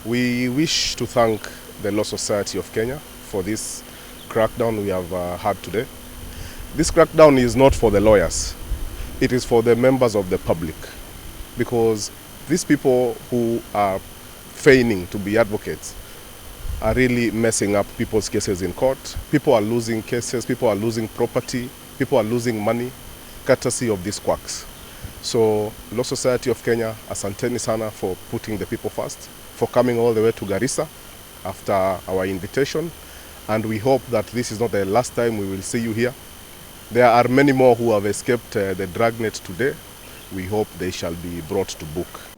We wish to thank the Law Society of Kenya for this crackdown we have had today. This crackdown is not for the lawyers, it is for the members of the public, because these people who are feigning to be advocates are really messing up people's cases in court. People are losing cases, people are losing property, people are losing money, courtesy of these quacks. So Law Society of Kenya, asanteni sana for putting the people first, for coming all the way to Garissa after our invitation, and we hope that this is not the last time we will see you here. There are many more who have escaped the dragnet today. We hope they shall be brought to book.